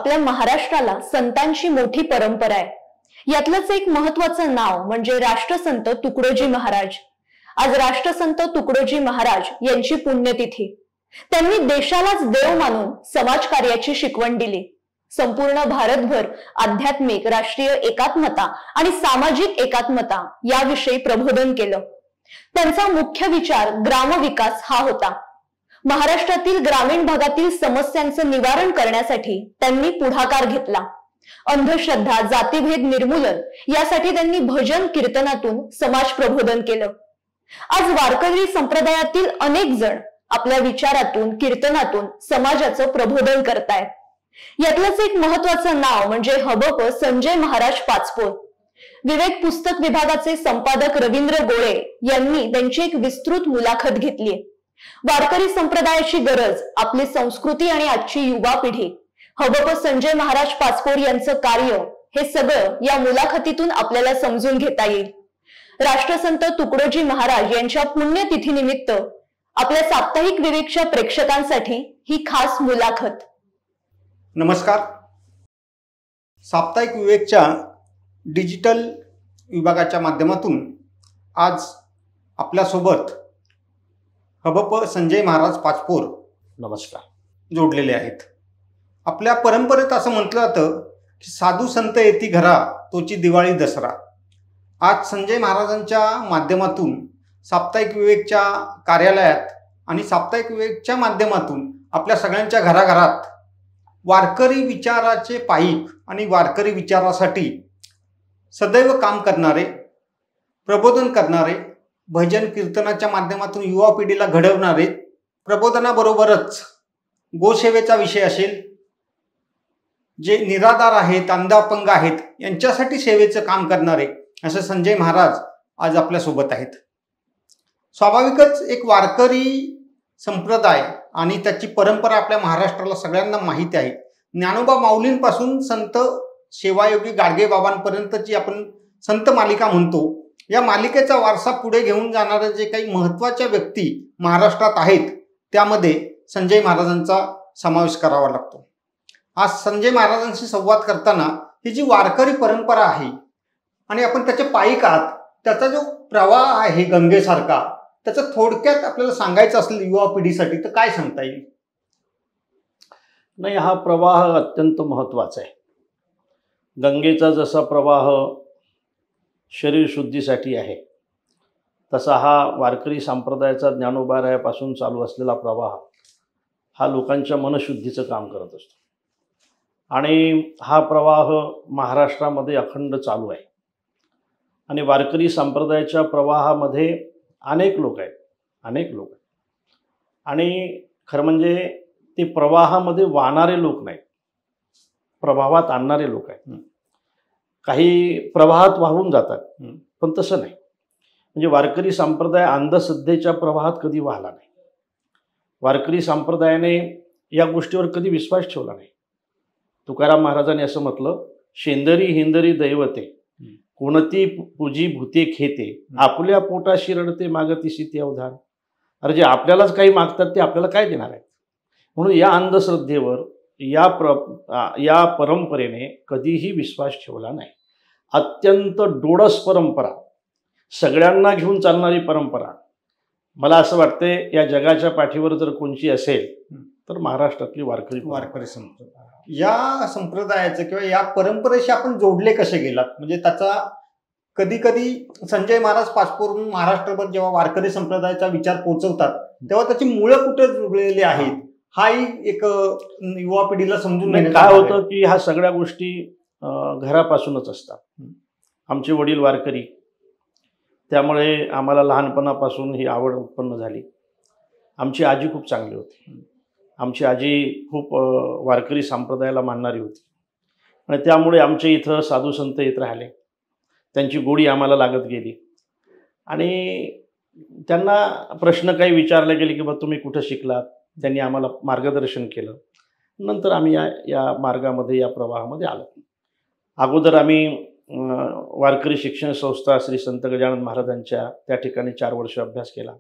आपल्या महाराष्ट्राला संतांची मोठी परंपरा आहे। यातलंच एक महत्त्वाचं नाव म्हणजे राष्ट्रसंत तुकडोजी महाराज। आज राष्ट्रसंत तुकडोजी महाराज यांची पुण्यतिथी। त्यांनी देशालाच देव मानून समाजकार्याची शिकवण दिली। संपूर्ण भारतभर आध्यात्मिक, राष्ट्रीय एकात्मता आणि सामाजिक एकात्मता याविषयी प्रबोधन केलं। त्यांचा मुख्य विचार ग्रामविकास हा होता। महाराष्ट्रातील ग्रामीण भागातील समस्यांचं निवारण करण्यासाठी त्यांनी पुढाकार घेतला। अंधश्रद्धा, जातीभेद निर्मूलन यासाठी त्यांनी भजन कीर्तनातून समाज प्रबोधन केलं। आज वारकरी संप्रदायातील अनेक जण आपल्या विचारातून, कीर्तनातून समाजाचं प्रबोधन करतायत। यातलंच एक महत्त्वाचं नाव म्हणजे हबप संजय महाराज पाचपोर। विवेक पुस्तक विभागाचे संपादक रवींद्र गोळे यांनी त्यांची एक विस्तृत मुलाखत घेतली। वारकरी संप्रदायाची गरज, आपली संस्कृती आणि आजची युवा पिढी, हबप संजय महाराज पाचपोर यांचं कार्य, हे सगळं या मुलाखतीतून आपल्याला समजून घेता येईल। राष्ट्रसंत तुकडोजी महाराज यांच्या पुण्यतिथीनिमित्त आपल्या साप्ताहिक विवेकच्या प्रेक्षकांसाठी ही खास मुलाखत। नमस्कार। साप्ताहिक विवेकच्या डिजिटल विभागाच्या माध्यमातून आज आपल्यासोबत हबप संजय महाराज पाचपोर नमस्कार जोडलेले आहेत। आपल्या परंपरेत असं म्हटलं जातं की साधू संत येती घरा तोची दिवाळी दसरा। आज संजय महाराजांच्या माध्यमातून साप्ताहिक विवेकच्या कार्यालयात आणि साप्ताहिक विवेकच्या माध्यमातून आपल्या सगळ्यांच्या घराघरात वारकरी विचाराचे पाईक आणि वारकरी विचारासाठी सदैव काम करणारे, प्रबोधन करणारे, भजन कीर्तनाच्या माध्यमातून युवा पिढीला घडवणारे, प्रबोधनाबरोबरच गोसेवेचा विषय असेल, जे निराधार आहेत, अंध अपंग आहेत, यांच्यासाठी सेवेचं काम करणारे असं संजय महाराज आज आपल्यासोबत आहेत। स्वाभाविकच एक वारकरी संप्रदाय आणि त्याची परंपरा आपल्या महाराष्ट्राला सगळ्यांना माहिती आहे। ज्ञानोबा माऊलींपासून संत सेवायोगी गाडगे बाबांपर्यंतची आपण संत मालिका म्हणतो, या मालिकेचा वारसा पुढे घेऊन जाणारे जे काही महत्त्वाच्या व्यक्ती महाराष्ट्रात आहेत त्यामध्ये संजय महाराजांचा समावेश करावा लागतो। आज संजय महाराजांशी संवाद करताना ही जी वारकरी परंपरा आहे आणि आपण त्याचे पाईक आहात, त्याचा जो प्रवाह आहे गंगेसारखा, त्याचं थोडक्यात आपल्याला सांगायचं असेल युवा पिढीसाठी तर काय सांगता येईल? नाही, हा प्रवाह अत्यंत महत्त्वाचा आहे। गंगेचा जसा प्रवाह शरीर शुद्धीसाठी आहे, तसा हा वारकरी संप्रदायाचा ज्ञानोबारायापासून चालू असलेला प्रवाह हा लोकांच्या मनशुद्धीचं काम करत असतो। आणि हा प्रवाह महाराष्ट्रामध्ये अखंड चालू आहे। आणि वारकरी संप्रदायाच्या प्रवाहामध्ये अनेक लोक आहेत। आणि खरं म्हणजे ते प्रवाहामध्ये वाहणारे लोक नाहीत, प्रभावात आणणारे लोक आहेत। काही प्रवाहात वाहून जातात, पण तसं नाही। म्हणजे वारकरी संप्रदाय अंधश्रद्धेच्या प्रवाहात कधी वाहला नाही। वारकरी संप्रदायाने या गोष्टीवर कधी विश्वास ठेवला नाही। तुकाराम महाराजांनी असं म्हटलं, शेंदरी हिंदरी दैवते कोणती पूजी भूते खेते, आपल्या पोटाशी रडते मागतीशी ते अवधान। अरे जे आपल्यालाच काही मागतात ते आपल्याला काय देणार आहेत? म्हणून या अंधश्रद्धेवर, या परंपरेने कधीही विश्वास ठेवला नाही। अत्यंत डोळस परंपरा, सगळ्यांना घेऊन चालणारी परंपरा। मला असं वाटते या जगाच्या पाठीवर जर कोणची असेल तर महाराष्ट्रातली वारकरी संप्रदाय। या संप्रदायाचं किंवा या परंपरेशी आपण जोडले कसे गेलात? म्हणजे त्याचा कधी कधी संजय महाराज पाचपोर महाराष्ट्रभर जेव्हा वारकरी संप्रदायाचा विचार पोहोचवतात तेव्हा त्याची मुळं कुठे जुळलेली आहेत, हाही एक युवा पिढीला समजून घेण्याचं काय होतं की ह्या सगळ्या गोष्टी घरापासूनच असतात। आमचे वडील वारकरी, त्यामुळे आम्हाला लहानपणापासून ही आवड उत्पन्न झाली। आमची आजी खूप चांगली होती। आमची आजी खूप वारकरी संप्रदायाला मानणारी होती आणि त्यामुळे आमच्या इथं साधू संत येत राहिले, त्यांची गोडी आम्हाला लागत गेली। आणि त्यांना प्रश्न काही विचारले गेले की बा तुम्ही कुठं शिकलात, त्यांनी आम्हाला मार्गदर्शन केलं। नंतर आम्ही या मार्गामध्ये, या प्रवाहामध्ये आलो। अगोदर आम्ही वारकरी शिक्षण संस्था श्री संत गजानन महाराजांच्या त्या ठिकाणी 4 वर्ष अभ्यास केला,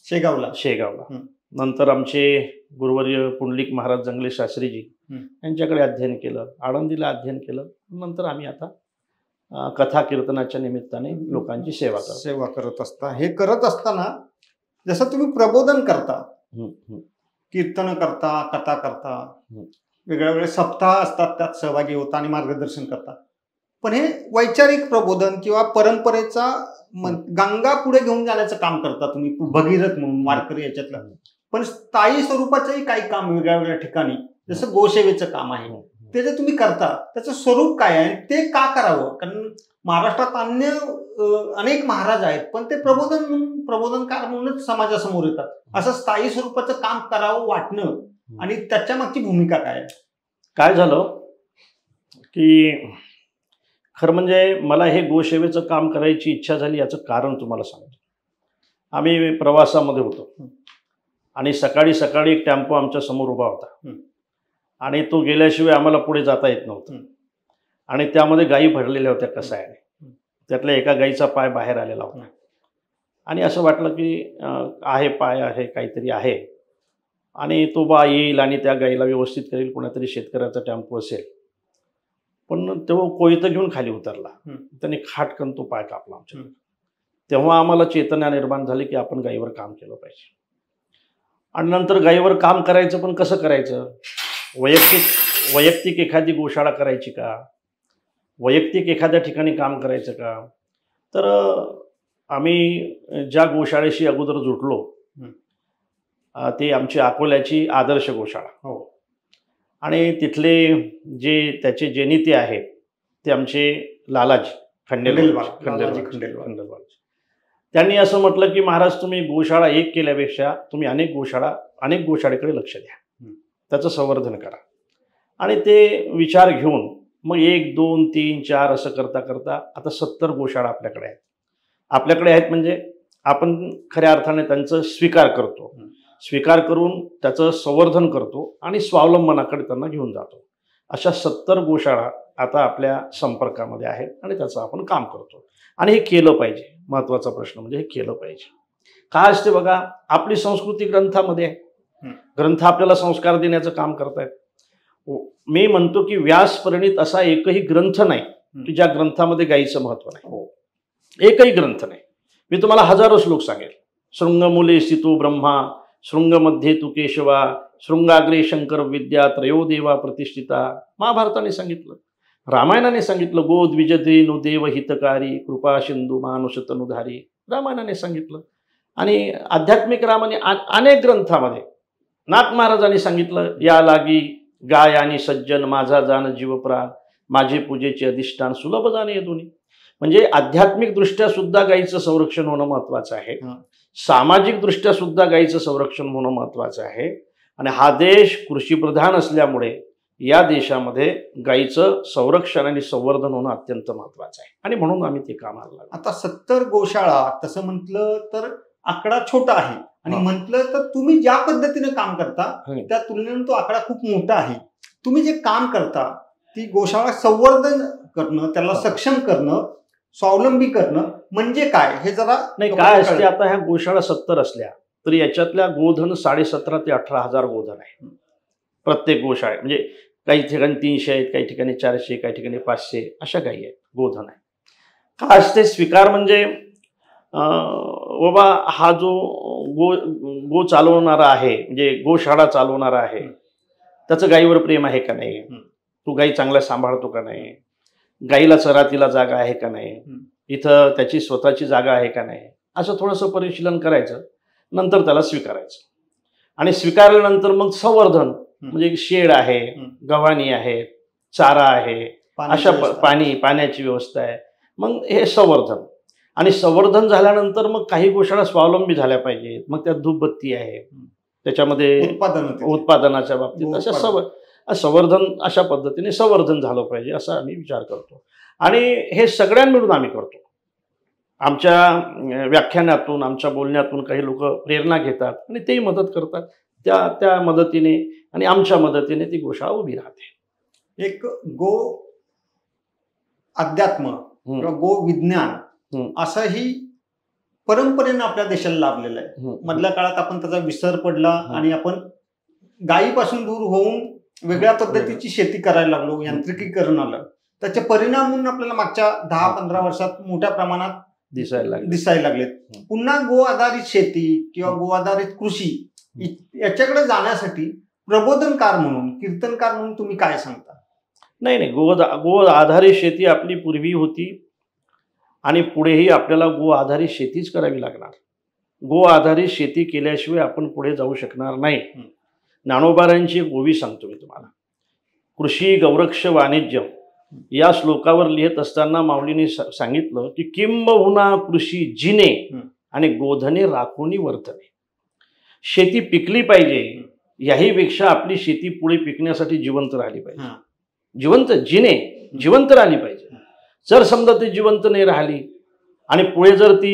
शेगावला। नंतर आमचे गुरुवर्य पुंडलिक महाराज जंगले शास्त्रीजी यांच्याकडे अध्ययन केलं, आळंदीला अध्ययन केलं. नंतर आम्ही आता कथा कीर्तनाच्या निमित्ताने लोकांची सेवा करत असता. हे करत असताना जसं तुम्ही प्रबोधन करता, कीर्तन करता, कथा करता, वेगळ्या वेगळे सप्ताह असतात, त्यात सहभागी होता आणि मार्गदर्शन करता, पण हे वैचारिक प्रबोधन किंवा परंपरेचा गंगा पुढे घेऊन जाण्याचं काम करता तुम्ही, भगीरथ म्हणून वारकरी याच्यातलं. पण स्थायी स्वरूपाचंही काही काम वेगळ्या वेगळ्या ठिकाणी, जसं गोसेवेचं काम आहे, ते जे तुम्ही करता त्याचं स्वरूप काय आहे, ते का करावं? कारण महाराष्ट्रात अनेक महाराज आहेत, पण ते प्रबोधनकार म्हणूनच समाजासमोर येतात. असं स्थायी स्वरूपाचं काम करावं वाटणं आणि त्याच्या मागची भूमिका काय झालं की खरं म्हणजे मला हे गोसेवेचं काम करायची इच्छा झाली, याचं कारण तुम्हाला सांगतो. आम्ही प्रवासामध्ये होतो आणि सकाळी सकाळी एक टेम्पो आमच्या समोर उभा होता आणि तो गेल्याशिवाय आम्हाला पुढे जाता येत नव्हतं. आणि त्यामध्ये गायी भरलेल्या होत्या कसायाने. त्यातल्या एका गाईचा पाय बाहेर आलेला होता आणि असं वाटलं की पाय आहे, काहीतरी आहे, आणि तो बा येईल आणि त्या गाईला व्यवस्थित करेल, कोणातरी शेतकऱ्याचा टेम्पो असेल. पण तेव्हा कोयतं घेऊन खाली उतरला, त्याने खाटकन तो पाय कापला आमच्या. तेव्हा आम्हाला चेतना निर्माण झाली की आपण गाईवर काम केलं पाहिजे. आणि नंतर गाईवर काम करायचं, पण कसं करायचं? वैयक्तिक एखादी गोशाळा करायची का? वैयक्तिक एखाद्या ठिकाणी काम करायचं का? तर आम्ही ज्या गोशाळेशी अगोदर जुटलो ते आमची अकोल्याची आदर्श गोशाळा. आणि तिथले त्याचे जे नेते आहेत ते आमचे लालाजी खंडेलवाल. त्यांनी असं म्हटलं की महाराज, तुम्ही गोशाळा एक केल्यापेक्षा तुम्ही अनेक गोशाळेकडे लक्ष द्या, त्याचं संवर्धन करा. आणि ते विचार घेऊन मग 1, 2, 3, 4 असं करता करता आता 70 गोशाळा आपल्याकडे आहेत. म्हणजे आपण खऱ्या अर्थाने त्यांचं स्वीकार करून त्याचं संवर्धन करतो आणि स्वावलंबनाकडे त्यांना घेऊन जातो. अशा 70 गोशाळा आता आपल्या संपर्कामध्ये आहेत आणि त्याचं आपण काम करतो. आणि हे केलं पाहिजे. महत्त्वाचा प्रश्न म्हणजे हे केलं पाहिजे. काय असते बघा, आपली संस्कृती ग्रंथामध्ये आहे. ग्रंथ आपल्याला संस्कार देण्याचं काम करतायत. मी म्हणतो की व्यासपरिणीत असा एकही ग्रंथ नाही की ज्या ग्रंथामध्ये गायीचं महत्त्व नाही. एकही ग्रंथ नाही. मी तुम्हाला हजारो श्लोक सांगेल. शृंगमूले स्थितो ब्रह्मा, शृंगमध्ये तू केशवा, शृंगाग्रे शंकर विद्या, त्रयो देवा प्रतिष्ठिता. महाभारताने सांगितलं, रामायणाने सांगितलं, गो द्विजते नु देव हितकारी, कृपा सिंधू मानुष तनुधारी. रामायणाने सांगितलं. आणि आध्यात्मिक रामाने अनेक ग्रंथामध्ये नाथ महाराजांनी सांगितलं, या लागी गाय आणि सज्जन, माझा जाण जीवप्राण, माझे पूजेचे अधिष्ठान, सुलभ जाणे येदुनी. म्हणजे आध्यात्मिक दृष्ट्या सुद्धा गायीचं संरक्षण होणं महत्त्वाचं आहे. सामाजिक दृष्ट्या सुद्धा गायीचं संरक्षण होणं महत्त्वाचं आहे. आणि हा देश कृषीप्रधान असल्यामुळे या देशामध्ये गायीचं संरक्षण आणि संवर्धन होणं अत्यंत महत्त्वाचं आहे. आणि म्हणून आम्ही ते कामाला लागलो. आता 70 गोशाळा तसं म्हटलं तर आकडा छोटा आहे, आणि म्हटलं तर तुम्ही ज्या पद्धतीने काम करता त्या तुलनेने तो आकडा खूप मोठा आहे. तुम्ही जे काम करता ती गोशाळा संवर्धन करणं, त्याला सक्षम करणं, स्वावलंबी करणं म्हणजे काय हे जरा नाही. काय असते, आता ह्या गोशाळा 70 असल्या तरी याच्यातल्या गोधन 17,500 ते 18,000 गोधन आहे प्रत्येक गोशाळे. म्हणजे काही ठिकाणी 300 आहेत, काही ठिकाणी 400, काही ठिकाणी 500 अशा गायी आहेत, गोधन आहे. काय असते स्वीकार म्हणजे बाबा हा जो गो चालवणारा आहे, म्हणजे गोशाळा चालवणारा आहे, त्याचं गायीवर प्रेम आहे का नाही, तो गायी चांगला सांभाळतो का नाही, गायीला चरातीला जागा आहे का नाही, इथं त्याची स्वतःची जागा आहे का नाही, असं थोडंसं परिशीलन करायचं. नंतर त्याला स्वीकारायचं. आणि स्वीकारल्यानंतर मग संवर्धन म्हणजे शेड आहे, गव्हाणी आहे, चारा आहे, अशा पाण्याची व्यवस्था आहे. मग हे संवर्धन. आणि संवर्धन झाल्यानंतर मग काही गोशाळा स्वावलंबी झाल्या पाहिजेत. मग त्यात धूपबत्ती आहे, त्याच्यामध्ये उत्पादनाच्या बाबतीत अशा संवर्धन, अशा पद्धतीने संवर्धन झालं पाहिजे असा आम्ही विचार करतो. आणि हे सगळ्यांना मिळून आम्ही करतो. आमच्या व्याख्यानातून, आमच्या बोलण्यातून काही लोक प्रेरणा घेतात आणि तेही मदत करतात. त्या मदतीने आणि आमच्या मदतीने ती गोशाळा उभी राहते. एक गो अध्यात्म किंवा गो विज्ञान असंही परंपरेनं आपल्या देशाला लाभलेला आहे. मधल्या काळात आपण त्याचा विसर पडला आणि आपण गायीपासून दूर होऊन वेगळ्या पद्धतीची शेती करायला लागलो, यांत्रिकीकरण आलं. त्याचे परिणाम म्हणून आपल्याला मागच्या 10-15 वर्षात मोठ्या प्रमाणात दिसायला लागलेत. पुन्हा गो आधारित शेती किंवा गो आधारित कृषी याच्याकडे जाण्यासाठी प्रबोधनकार म्हणून, कीर्तनकार म्हणून तुम्ही काय सांगता? नाही, गो आधारित शेती आपली पूर्वी होती आणि पुढेही आपल्याला गो आधारित शेतीच करावी लागणार. गो आधारित शेती केल्याशिवाय आपण पुढे जाऊ शकणार नाही. ज्ञानोबारांची गोवी सांगतो मी तुम्हाला. कृषी गौरक्ष वाणिज्य या श्लोकावर लिहित असताना माऊलीने सांगितलं की किंबहुना कृषी जिने आणि गोधने राखोनी वर्तने. शेती पिकली पाहिजे, याहीपेक्षा आपली शेती पुढे पिकण्यासाठी जिवंत राहिली पाहिजे. जिवंत राहिली पाहिजे. जर समजा ती जिवंत नाही राहिली आणि पुढे जर ती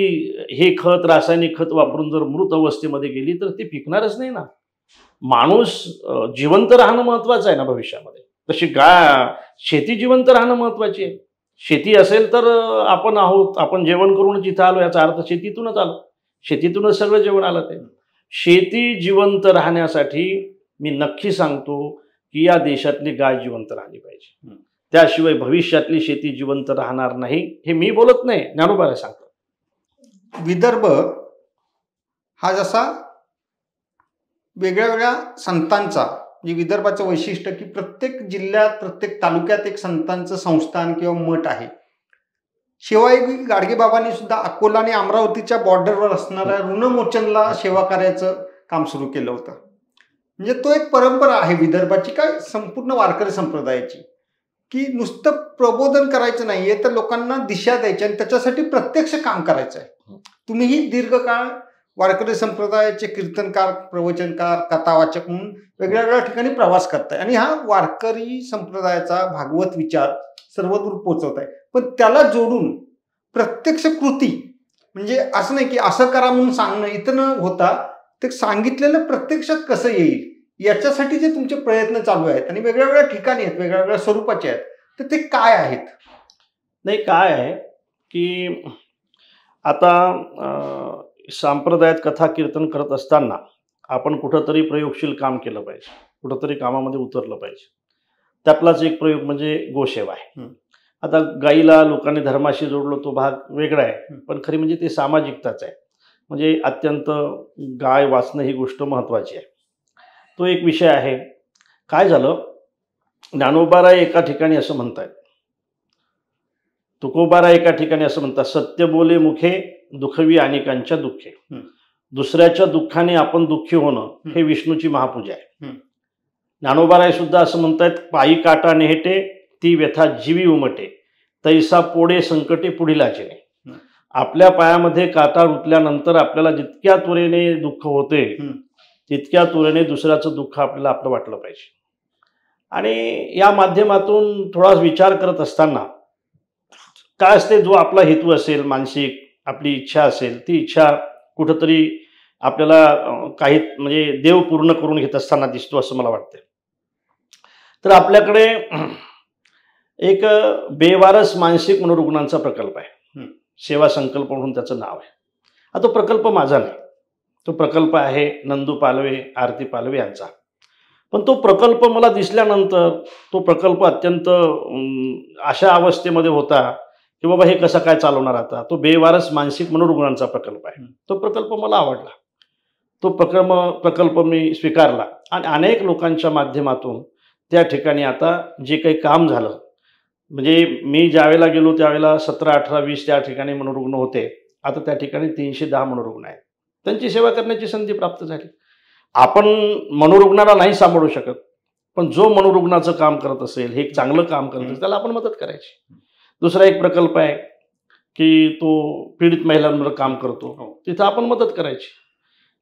हे खत, रासायनिक खत वापरून जर मृत अवस्थेमध्ये गेली तर ती पिकणारच नाही ना. माणूस जिवंत राहणं महत्वाचं आहे ना भविष्यामध्ये. तशी शेती जिवंत राहणं महत्वाची आहे. शेती असेल तर आपण आहोत, आपण जेवण करून जिथं आलो याचा अर्थ शेतीतूनच आलो, शेतीतूनच सगळं जेवण आलं. ते शेती जिवंत राहण्यासाठी मी नक्की सांगतो की या देशातली गाय जिवंत राहिली पाहिजे. त्याशिवाय भविष्यातली शेती जिवंत राहणार नाही. हे मी बोलत नाही, ज्ञानोबा सांगतो. विदर्भ हा जसा वेगळ्या वेगळ्या संतांचा, म्हणजे विदर्भाचं वैशिष्ट्य की प्रत्येक जिल्ह्यात, प्रत्येक तालुक्यात एक संतांचं संस्थान किंवा मठ आहे. शिवाय गाडगेबाबांनी सुद्धा अकोला आणि अमरावतीच्या बॉर्डरवर असणाऱ्या ऋणमोचनला सेवा कार्याचं काम सुरू केलं होतं. म्हणजे तो एक परंपरा आहे विदर्भाची, काय संपूर्ण वारकरी संप्रदायाची, की नुसतं प्रबोधन करायचं नाहीये तर लोकांना दिशा द्यायची आणि त्याच्यासाठी प्रत्यक्ष काम करायचं आहे. तुम्हीही दीर्घकाळ वारकरी संप्रदायाचे कीर्तनकार, प्रवचनकार, कथावाचक म्हणून वेगळ्या वेगळ्या ठिकाणी प्रवास करताय आणि हा वारकरी संप्रदायाचा भागवत विचार सर्वदूर पोहोचवत आहे. पण त्याला जोडून प्रत्यक्ष कृती, म्हणजे असं नाही की असं करा म्हणून सांगणं इथं न होता ते सांगितलेलं प्रत्यक्षात कसं येईल याच्यासाठी जे तुमचे प्रयत्न चालू आहेत आणि वेगळ्या वेगळ्या ठिकाणी आहेत, वेगळ्या वेगळ्या स्वरूपाचे आहेत, तर ते काय आहेत? नाही, काय आहे की आता संप्रदायात कथा कीर्तन करत असताना आपण कुठंतरी प्रयोगशील काम केलं पाहिजे, कुठंतरी कामामध्ये उतरलं पाहिजे. त्यातलाच एक प्रयोग म्हणजे गोसेवा आहे. आता गाईला लोकांनी धर्माशी जोडलो तो भाग वेगळा आहे, पण खरी म्हणजे ते सामाजिकताच आहे. म्हणजे अत्यंत गाय वाचणं ही गोष्ट महत्त्वाची आहे. तो एक विषय आहे. काय झालं, ज्ञानोबारा एका ठिकाणी असं म्हणतात, तुकोबारा एका ठिकाणी असं म्हणतात, सत्य बोले मुखे दुखवी अनेकांच्या दुःखे. दुसऱ्याच्या दुःखाने आपण दुःखी होणं हे विष्णूची महापूजा आहे. ज्ञानोबाराय सुद्धा असं म्हणतात, पायी काटा नेहटे ती व्यथा जीवी उमटे, तैसा पोडे संकटे पुढीलाचेने. आपल्या पायामध्ये काटा रुतल्यानंतर आपल्याला जितक्या त्वरेने दुःख होते तितक्या त्वरेने दुसऱ्याचं दुःख आपल्याला आपलं वाटलं पाहिजे. आणि या माध्यमातून थोडा विचार करत असताना काय असते, जो आपला हेतू असेल, मानसिक आपली इच्छा असेल, ती इच्छा कुठंतरी आपल्याला काही म्हणजे देव पूर्ण करून घेत असताना दिसतो असं मला वाटतं. तर आपल्याकडे एक बेवारस मानसिक मनोरुग्णांचा प्रकल्प आहे, सेवा संकल्प म्हणून त्याचं नाव आहे. हा तो प्रकल्प माझा नाही, तो प्रकल्प आहे नंदू पालवे, आरती पालवे यांचा. पण तो प्रकल्प मला दिसल्यानंतर तो प्रकल्प अत्यंत अशा अवस्थेमध्ये होता की बाबा हे कसं काय चालवणार आता. तो बेवारस मानसिक मनोरुग्णांचा प्रकल्प आहे. तो प्रकल्प मला आवडला, तो प्रकल्प मी स्वीकारला आणि अनेक लोकांच्या माध्यमातून त्या ठिकाणी आता जे काही काम झालं, म्हणजे मी ज्यावेळेला गेलो त्यावेळेला 17, 18, 20 त्या ठिकाणी मनोरुग्ण होते. आता त्या ठिकाणी 310 मनोरुग्ण आहेत. त्यांची सेवा करण्याची संधी प्राप्त झाली. आपण मनोरुग्णाला नाही सांभाळू शकत, पण जो मनोरुग्णाचं काम करत असेल, हे चांगलं काम करत असेल, त्याला आपण मदत करायची. दुसरा एक प्रकल्प आहे की तो पीडित महिलांवर काम करतो, तिथं आपण मदत करायची.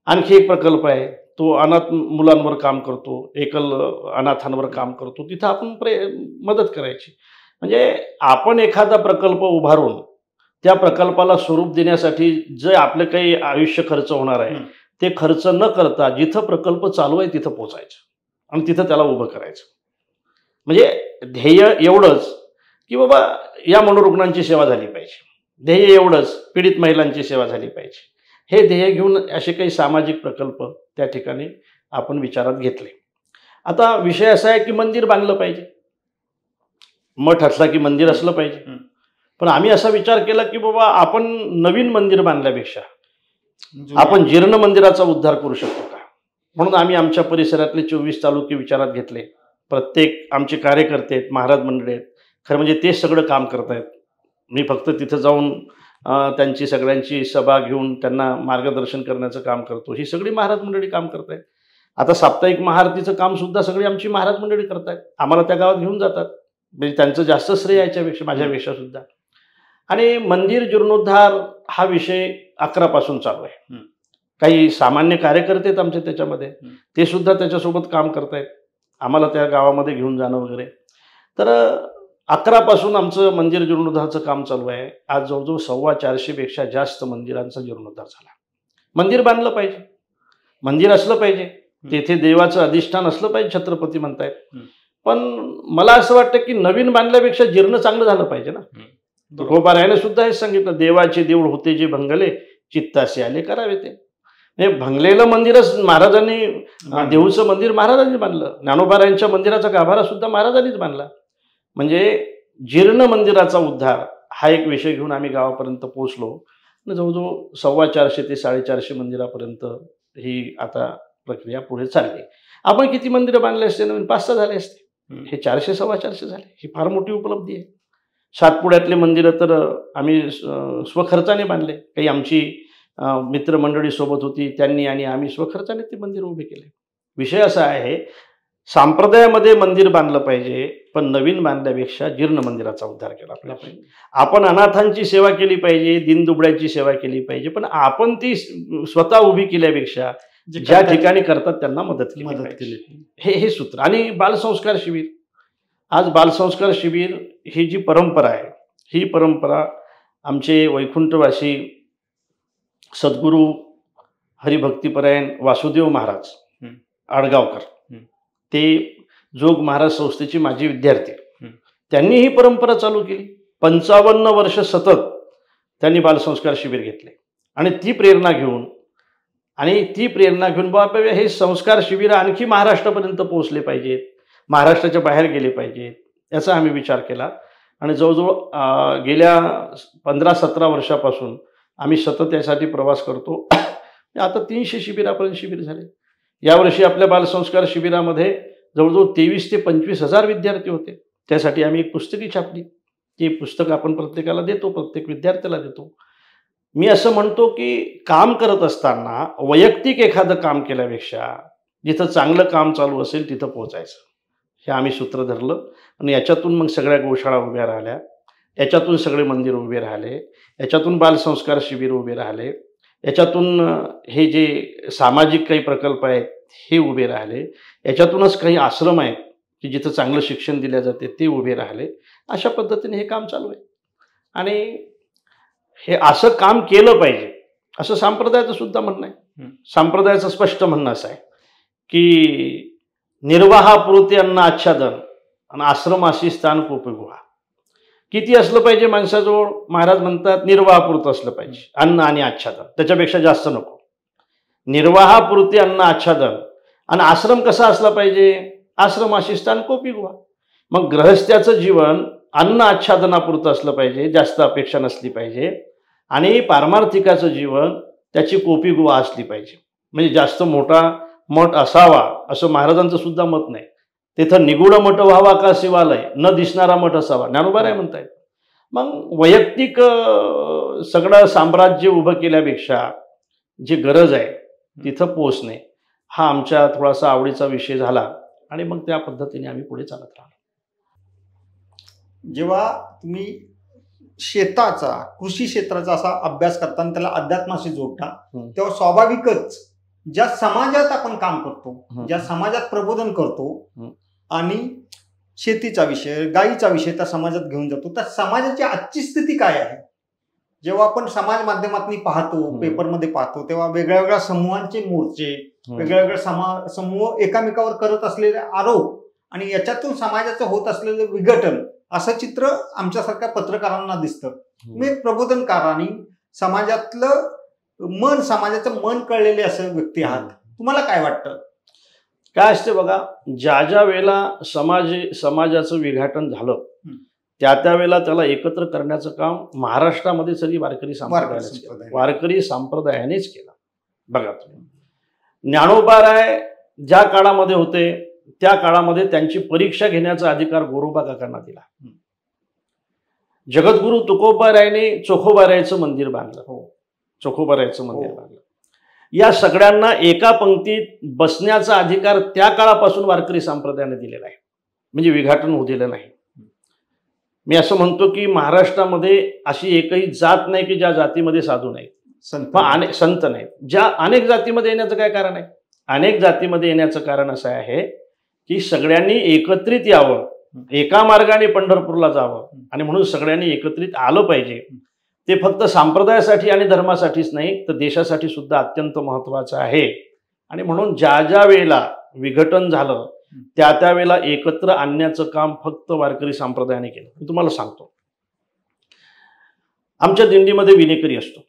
आणखी एक प्रकल्प आहे तो अनाथ मुलांवर काम करतो, एकल अनाथांवर काम करतो, तिथं आपण मदत करायची. म्हणजे आपण एखादा प्रकल्प उभारून त्या प्रकल्पाला स्वरूप देण्यासाठी जे आपलं काही आयुष्य खर्च होणार आहे ते खर्च न करता जिथं प्रकल्प चालू आहे तिथं पोचायचं आणि तिथं त्याला उभं करायचं. म्हणजे ध्येय एवढंच की बाबा या मनोरुग्णांची सेवा झाली पाहिजे. ध्येय एवढंच, पीडित महिलांची सेवा झाली पाहिजे. हे ध्येय घेऊन असे काही सामाजिक प्रकल्प त्या ठिकाणी आपण विचारात घेतले. आता विषय असा आहे की मंदिर बांधलं पाहिजे, मठ असला की मंदिर असलं पाहिजे. पण आम्ही असा विचार केला की बाबा आपण नवीन मंदिर बांधल्यापेक्षा आपण जीर्ण मंदिराचा उद्धार करू शकतो का. म्हणून आम्ही आमच्या परिसरातले 24 तालुके विचारात घेतले. प्रत्येक आमचे कार्यकर्ते आहेत, महाराज मंडळी आहेत, खरं म्हणजे ते सगळं काम करतायत. मी फक्त तिथं जाऊन त्यांची सगळ्यांची सभा घेऊन त्यांना मार्गदर्शन करण्याचं काम करतो. ही सगळी महाराज मंडळी काम करतायत. आता साप्ताहिक महाआरतीचं काम सुद्धा सगळी आमची महाराज मंडळी करतायत. आम्हाला त्या गावात घेऊन जातात, म्हणजे त्यांचं जास्त श्रेय याच्यापेक्षा माझ्यापेक्षा सुद्धा. आणि मंदिर जीर्णोद्धार हा विषय 11 पासून चालू आहे. काही सामान्य कार्यकर्ते आहेत आमचे त्याच्यामध्ये, ते सुद्धा त्याच्यासोबत काम करतायत, आम्हाला त्या गावामध्ये घेऊन जाणं वगैरे. तर 11 पासून आमचं मंदिर जीर्णोद्धाराचं काम चालू आहे. आज जवळजवळ 450 पेक्षा जास्त मंदिरांचा जीर्णोद्धार झाला. मंदिर बांधलं पाहिजे, मंदिर असलं पाहिजे, तेथे देवाचं अधिष्ठान असलं पाहिजे, छत्रपती म्हणतायत. पण मला असं वाटतं की नवीन बांधल्यापेक्षा जीर्ण चांगलं झालं पाहिजे ना. तुकोबारायाने सुद्धा हेच सांगितलं, देवाचे देऊळ होते जे भंगले, चित्तासे आले करावे ते. हे भंगलेलं मंदिरच महाराजांनी, देऊचं मंदिर महाराजांनी बांधलं. ज्ञानोबारायांच्या मंदिराचा गाभारा सुद्धा महाराजांनीच बांधला. म्हणजे जीर्ण मंदिराचा उद्धार हा एक विषय घेऊन आम्ही गावापर्यंत पोहोचलो. जवळजवळ 450 ते 450 मंदिरापर्यंत ही आता प्रक्रिया पुढे चालली. आपण किती मंदिरं बांधले असते? नवीन 5-6 झाले असते. हे 400-450 झाले. ही फार मोठी उपलब्धी आहे. सातपुड्यातले मंदिरं तर आम्ही स्वखर्चाने बांधले. काही आमची मित्रमंडळी सोबत होती, त्यांनी आणि आम्ही स्वखर्चाने ते मंदिर उभे केले. विषय असा आहे, संप्रदायामध्ये मंदिर बांधलं पाहिजे, पण नवीन बांधल्यापेक्षा जीर्ण मंदिराचा उद्धार केला पाहिजे. आपण अनाथांची सेवा केली पाहिजे, दीनदुबळ्यांची सेवा केली पाहिजे, पण आपण ती स्वतः उभी केल्यापेक्षा ज्या ठिकाणी करतात त्यांना मदत केली. हे सूत्र. आणि बालसंस्कार शिबिर, आज बालसंस्कार शिबिर ही जी परंपरा आहे, ही परंपरा आमचे वैकुंठवासी सद्गुरू हरिभक्तीपरायण वासुदेव महाराज आडगावकर, ते जोग महाराज संस्थेचे माजी विद्यार्थी, त्यांनी ही परंपरा चालू केली. 55 वर्ष सतत त्यांनी बालसंस्कार शिबिर घेतले. आणि ती प्रेरणा घेऊन बाबा हे संस्कार शिबिर आणखी महाराष्ट्रापर्यंत पोहोचले पाहिजेत, महाराष्ट्राच्या बाहेर गेले पाहिजेत, याचा आम्ही विचार केला. आणि जवळजवळ गेल्या 15-17 वर्षापासून आम्ही सतत यासाठी प्रवास करतो. आता 300 शिबिरापर्यंत शिबिर झाले. यावर्षी आपल्या बालसंस्कार शिबिरामध्ये जवळजवळ 23 ते 25 हजार विद्यार्थी होते. त्यासाठी आम्ही एक पुस्तकी छापली. ती पुस्तक आपण प्रत्येकाला देतो, प्रत्येक विद्यार्थ्याला देतो. मी असं म्हणतो की काम करत असताना वैयक्तिक एखादं काम केल्यापेक्षा जिथं चांगलं काम चालू असेल तिथं पोहोचायचं, हे आम्ही सूत्र धरलं. आणि याच्यातून मग सगळ्या गोशाळा उभ्या राहिल्या, याच्यातून सगळे मंदिर उभे राहिले, याच्यातून बालसंस्कार शिबिर उभे राहिले, याच्यातून हे जे सामाजिक काही प्रकल्प आहेत हे उभे राहिले, याच्यातूनच काही आश्रम आहेत की जिथं चांगलं शिक्षण दिले जाते ते उभे राहिले. अशा पद्धतीने हे काम चालू आहे. आणि हे असं काम केलं पाहिजे असं संप्रदायाचं सुद्धा म्हणणं आहे. संप्रदायाचं स्पष्ट म्हणणं असं आहे की निर्वाहापुरते अन्न आच्छादन आणि आश्रमाशी स्थान कोपीगुहा. किती असलं पाहिजे माणसाजवळ? महाराज म्हणतात निर्वाहापुरतं असलं पाहिजे, अन्न आणि आच्छादन, त्याच्यापेक्षा जास्त नको. निर्वाहापुरते अन्न आच्छादन. आणि आश्रम कसा असला पाहिजे? आश्रमाशी स्थान कोपीगुहा. मग गृहस्थ्याचं जीवन अन्न आच्छादनापुरतं असलं पाहिजे, जास्त अपेक्षा नसली पाहिजे. आणि पारमार्थिकाचं जीवन त्याची कोपीगुहा असली पाहिजे. म्हणजे जास्त मोठा मठ असावा असं महाराजांचं सुद्धा मत नाही. तिथं निगूढ मठ व्हावा का शिवालय, न दिसणारा मठ असावा, ज्ञानोबाराय म्हणतायत. मग वैयक्तिक सगळं साम्राज्य उभं केल्यापेक्षा जी गरज आहे तिथं पोचणे हा आमच्या थोडासा आवडीचा विषय झाला. आणि मग त्या पद्धतीने आम्ही पुढे चालत राहिलो. जेव्हा तुम्ही शेताचा, कृषी क्षेत्राचा असा अभ्यास करताना त्याला अध्यात्माशी जोडता, तेव्हा स्वाभाविकच ज्या समाजात आपण काम करतो, ज्या समाजात प्रबोधन करतो आणि शेतीचा विषय, गायीचा विषय त्या समाजात घेऊन जातो, त्या समाजाची आजची स्थिती काय आहे? जेव्हा आपण समाज माध्यमातून पाहतो, पेपरमध्ये पाहतो, तेव्हा वेगळ्या वेगळ्या समूहांचे मोर्चे, वेगळ्या वेगळ्या समूह एकामेकावर करत असलेले आरोप आणि याच्यातून समाजाचं होत असलेलं विघटन असं चित्र आमच्यासारख्या पत्रकारांना दिसतं. तुम्ही एक प्रबोधनकार आणि समाजाचं मन कळलेले असे व्यक्ती आहात. तुम्हाला काय वाटतं? काय असते बघा, ज्या ज्या वेळेला समाजाचं विघटन झालं त्या वेळेला त्याला एकत्र करण्याचं काम महाराष्ट्रामध्ये सगळी वारकरी संप्रदायानेच केलं. बघा तुम्ही, ज्ञानोबाराय ज्या काळामध्ये होते त्या काळामध्ये त्यांची परीक्षा घेण्याचा अधिकार गोरोबा काकांना दिला. जगद्गुरु तुकोबारायने चोखोबारायचं मंदिर बांधलं. चोखोबारायचं मंदिर बांधलं. या सगळ्यांना एका पंक्तीत बसण्याचा अधिकार त्या काळापासून वारकरी संप्रदायाने दिलेला आहे, म्हणजे विघटन होऊ दिलं नाही. मी असं म्हणतो की महाराष्ट्रामध्ये अशी एकही जात नाही की ज्या जातीमध्ये साधू नाहीत, संत नाहीत. ज्या अनेक जातीमध्ये येण्याचं काय कारण आहे? अनेक जातीमध्ये येण्याचं कारण असं आहे की सगळ्यांनी एकत्रित यावं, एका मार्गाने पंढरपूरला जावं, आणि म्हणून सगळ्यांनी एकत्रित आलं पाहिजे. ते फक्त संप्रदायासाठी आणि धर्मासाठीच नाही तर देशासाठी सुद्धा अत्यंत महत्त्वाचं आहे. आणि म्हणून ज्या ज्या वेळेला विघटन झालं त्या वेळेला एकत्र आणण्याचं काम फक्त वारकरी संप्रदायाने केलं. मी तुम्हाला सांगतो, आमच्या दिंडीमध्ये विनेकरी असतो,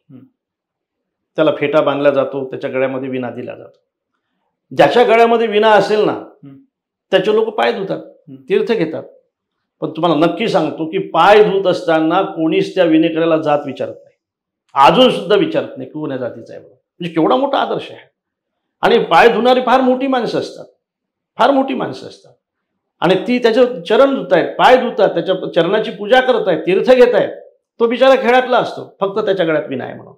त्याला फेटा बांधला जातो, त्याच्या गळ्यामध्ये विणा दिला जातो. ज्याच्या गळ्यामध्ये विणा असेल ना त्याचे लोक पाय धुतात, तीर्थ घेतात. पण तुम्हाला नक्की सांगतो की पाय धुत असताना कोणीच त्या विनेकऱ्याला जात विचारत नाही, अजून सुद्धा विचारत नाही कोण्या जातीचा आहे. म्हणजे केवढा मोठा आदर्श आहे. आणि पाय धुणारी फार मोठी माणसं असतात, फार मोठी माणसं असतात, आणि ती त्याचं चरण धुतायत, पाय धुतात, त्याच्या चरणाची पूजा करतायत, तीर्थ घेतायत. तो बिचारा खेळातला असतो, फक्त त्याच्या गळ्यात विणा आहे म्हणून.